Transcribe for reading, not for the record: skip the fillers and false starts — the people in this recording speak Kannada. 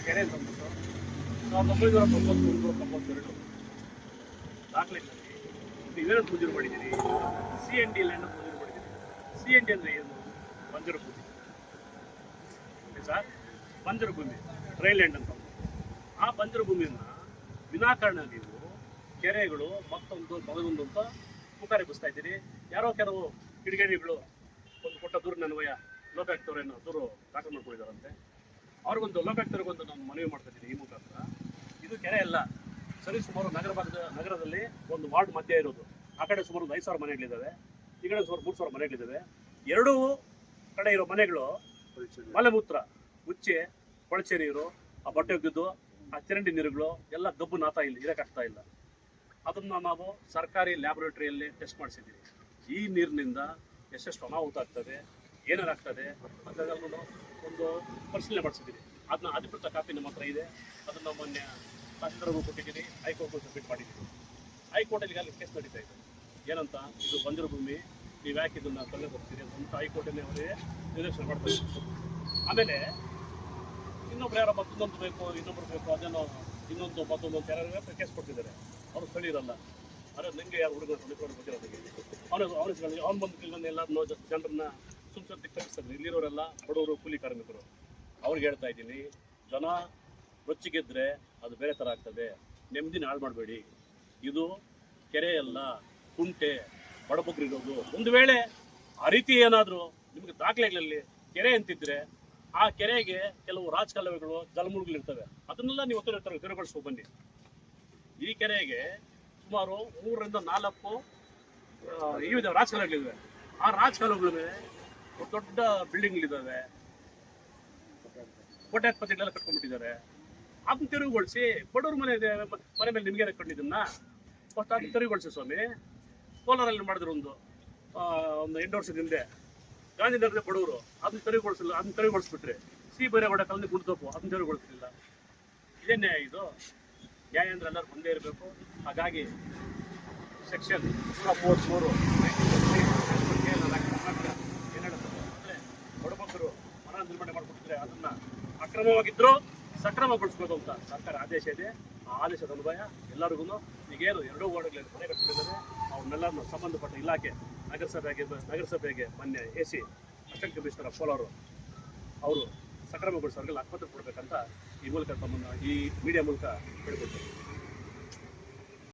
ಕೆರೆ ತಂದು 1992 ದಾಖಲೆಗಳಲ್ಲಿ ನೀವೇನೋ ಮಂಜೂರು ಮಾಡಿದ್ದೀರಿ? CND ಲ್ಯಾಂಡ್ ಮಂಜೂರು ಮಾಡಿದ್ದೀರಿ. CND ಅಂದರೆ ಏನು? ಬಂಜರು ಭೂಮಿ ಸರ್, ಬಂಜರು ಭೂಮಿ, ಡ್ರೈ ಲ್ಯಾಂಡ್ ಅಂತ. ಆ ಬಂಜರು ಭೂಮಿಯನ್ನು ವಿನಾಕಾರಣ ನೀವು ಕೆರೆಗಳು ಮಗದೊಂದು ಅಂತ ಮುಖಾರಿಪಿಸ್ತಾ ಇದ್ದೀರಿ. ಯಾರೋ ಕೆಲವು ಕಿಡಿಗೇಡಿಗಳು ಒಂದು ಕೊಟ್ಟ ದೂರಿನನ್ವಯ ಲೋಕಾಯುಕ್ತವರೇನು ದೂರು ದಾಖಲು ಮಾಡ್ಕೊಂಡಿದ್ದಾರಂತೆ. ಅವ್ರಿಗೊಂದು ಲೋಕಾಯುಕ್ತರಿಗೊಂದು ನಾನು ಮನವಿ ಮಾಡ್ತಾ ಇದ್ದೀನಿ ಈ ಮುಖಾಂತರ. ಇದು ಕೆರೆ ಅಲ್ಲ, ಸರಿ ಸುಮಾರು ನಗರದಲ್ಲಿ ಒಂದು ವಾರ್ಡ್ ಮಧ್ಯ ಇರೋದು. ಆ ಕಡೆ ಸುಮಾರು 5,000 ಮನೆಗಳಿದ್ದಾವೆ, ಈ ಕಡೆ ಸುಮಾರು 3,000 ಮನೆಗಳಿದ್ದಾವೆ. ಎರಡೂ ಕಡೆ ಇರೋ ಮನೆಗಳು ಮಲೆಮೂತ್ರ ಉಚ್ಚೆ, ಕೊಳಚೆ ನೀರು, ಆ ಬಟ್ಟೆ ಒಗ್ಗಿದ್ದು, ಆ ಚರಂಡಿ ನೀರುಗಳು ಎಲ್ಲ ಗಬ್ಬು ಇರೋಕ್ಕಾಗ್ತಾ ಇಲ್ಲ. ಅದನ್ನು ನಾವು ಸರ್ಕಾರಿ ಲ್ಯಾಬೊರೇಟರಿಯಲ್ಲಿ ಟೆಸ್ಟ್ ಮಾಡಿಸಿದ್ದೀವಿ. ಈ ನೀರಿನಿಂದ ಎಷ್ಟೆಷ್ಟು ಅನಾಹುತ ಆಗ್ತದೆ, ಏನೇನಾಗ್ತದೆ ಅದನ್ನೆಲ್ಲ ಒಂದು ಪರಿಶೀಲನೆ ಮಾಡಿಸಿದ್ದೀವಿ. ಅದನ್ನ ಅಧಿಕೃತ ಕಾಪಿ ನಮ್ಮ ಹತ್ರ ಇದೆ. ಅದನ್ನು ಮೊನ್ನೆ ತಹಸೀಲ್ದಾರ್ಗೂ ಕೊಟ್ಟಿದ್ದೀನಿ, ಹೈಕೋರ್ಟ್ಗೂ ಸಬ್ಮಿಟ್ ಮಾಡಿದ್ದೀವಿ. ಹೈಕೋರ್ಟಲ್ಲಿ ಈಗಾಗಲೇ ಕೇಸ್ ನಡೀತಾ ಇದೆ. ಏನಂತ, ಇದು ಬಂಜರು ಭೂಮಿ, ನೀವು ಯಾಕೆ ಇದನ್ನು ತೊಂದರೆ ಕೊಡ್ತೀರಿ ಅಂತ ಹೈಕೋರ್ಟಲ್ಲಿ ಅವರಿಗೆ ನಿರ್ದೇಶನ ಮಾಡ್ತಾರೆ. ಆಮೇಲೆ ಇನ್ನೊಬ್ರು ಯಾರೋ ಮತ್ತೊಂದು ಬೇಕು, ಇನ್ನೊಬ್ರು ಬೇಕು, ಅದೇನೋ ಮತ್ತೊಂದು ಯಾರು ಕೇಸ್ ಕೊಡ್ತಿದ್ದಾರೆ. ಅವರು ಸ್ಥಳೀಯರಲ್ಲ. ಆದರೆ ನನಗೆ ಯಾರು ಹುಡುಗರು ಗೊತ್ತಿರೋದಿಲ್ಲ. ಅವ್ನು ಬಂದು ಇಲ್ಲೊಂದು ಎಲ್ಲರನ್ನೂ ಜನರನ್ನ ಸುಮ್ಮನೆ ಕಳಿಸ್ತಾರೆ. ಇಲ್ಲಿರೋರೆಲ್ಲ ಬಡವರು, ಕೂಲಿ ಕಾರ್ಮಿಕರು. ಅವ್ರಿಗೆ ಹೇಳ್ತಾ ಇದ್ದೀನಿ, ಜನ ರೊಚ್ಚಿಗೆದ್ರೆ ಅದು ಬೇರೆ ಥರ ಆಗ್ತದೆ. ನೆಮ್ಮದಿನ ಹಾಳು ಮಾಡಬೇಡಿ. ಇದು ಕೆರೆ ಅಲ್ಲ, ಕುಂಟೆ, ಬಡಬಗ್ರು ಇರೋದು. ಒಂದು ವೇಳೆ ಆ ರೀತಿ ಏನಾದರೂ ನಿಮಗೆ ದಾಖಲೆಗಳಲ್ಲಿ ಕೆರೆ ಅಂತಿದ್ರೆ ಆ ಕೆರೆಗೆ ಕೆಲವು ರಾಜಕಾಲುವೆಗಳು, ಜಲಮೂಲಗಳಿರ್ತವೆ. ಅದನ್ನೆಲ್ಲ ನೀವು ತಿರುಗಿಸ್ಕೊಂಡು ಬನ್ನಿ. ಈ ಕೆರೆಗೆ ಸುಮಾರು 3ರಿಂದ 4 ಇವಿದೆ ರಾಜಕಾಲುವೆಗಳಿವೆ. ಆ ರಾಜಕಾಲುವೆಗಳ ಮೇಲೆ ದೊಡ್ಡ ಬಿಲ್ಡಿಂಗ್ಗಳಿದ್ದಾವೆ, ಕೋಟ್ಯಾಧಿಪತಿಗಳೆಲ್ಲ ಕಟ್ಕೊಂಡ್ಬಿಟ್ಟಿದ್ದಾರೆ. ಅದನ್ನ ತೆರವುಗೊಳಿಸಿ. ಬಡವ್ರ ಮನೆ ಇದೆ, ಮನೆ ಮೇಲೆ ನಿಮಗೇನೆ ಕಂಡಿದ್ದನ್ನ ಫಸ್ಟ್ ಅದನ್ನ ತೆರವುಗೊಳಿಸಿ ಸ್ವಾಮಿ. ಕೋಲಾರಲ್ಲಿ ಮಾಡಿದ್ರು ಒಂದು 8 ವರ್ಷದ ಹಿಂದೆ ಗಾಂಧಿನಗರದ ಬಡವರು ಅದನ್ನ ತೆರವುಗೊಳಿಸ್ಬಿಟ್ರೆ. ಬೈರೇಗೌಡ ಕಾಲನಿ ಗುಡ್ದಪ್ಪು ಅದನ್ನ ತೆರವುಗೊಳಿಸಲಿಲ್ಲ. ಇದೇ ನ್ಯಾಯ ಇದು? ನ್ಯಾಯ ಅಂದರೆ ಎಲ್ಲರೂ ಒಂದೇ ಇರಬೇಕು. ಹಾಗಾಗಿ ಸೆಕ್ಷನ್ 143 ಏನು ಹೇಳುತ್ತದೆ ಅಂದರೆ, ಬಡಬಗ್ಗರು ಮನ ನಿರ್ಮಾಣ ಮಾಡಿಕೊಟ್ಟಿದ್ರೆ ಅದನ್ನು ಅಕ್ರಮವಾಗಿದ್ದರೂ ಸಕ್ರಮಗೊಳಿಸ್ಬೋದು ಅಂತ ಸರ್ಕಾರ ಆದೇಶ ಇದೆ. ಆ ಆದೇಶದ ಅನ್ವಯ ಎಲ್ಲರಿಗೂ ಈಗೇನು 2 ವಾರ್ಡ್ಗಳಲ್ಲಿ ಮನೆ ಕಟ್ಟಿದ್ದಾರೆ, ಅವನ್ನೆಲ್ಲರನ್ನು ಸಂಬಂಧಪಟ್ಟ ಇಲಾಖೆ ನಗರಸಭೆಗೆ ಮೊನ್ನೆ AC ಅಸಿಸ್ಟೆಂಟ್ ಕಮಿಷನರ್ ಕೋಲಾರ ಅವರು ಸಕ್ರಮಗೊಳಿಸೋರಿಗೆ ಆಸ್ಪತ್ರೆ ಕೊಡಬೇಕಂತ ಈ ಮೂಲಕ ಈ ಮೀಡಿಯಾ ಮೂಲಕ ಹೇಳ್ಕೊಡ್ತಾರೆ.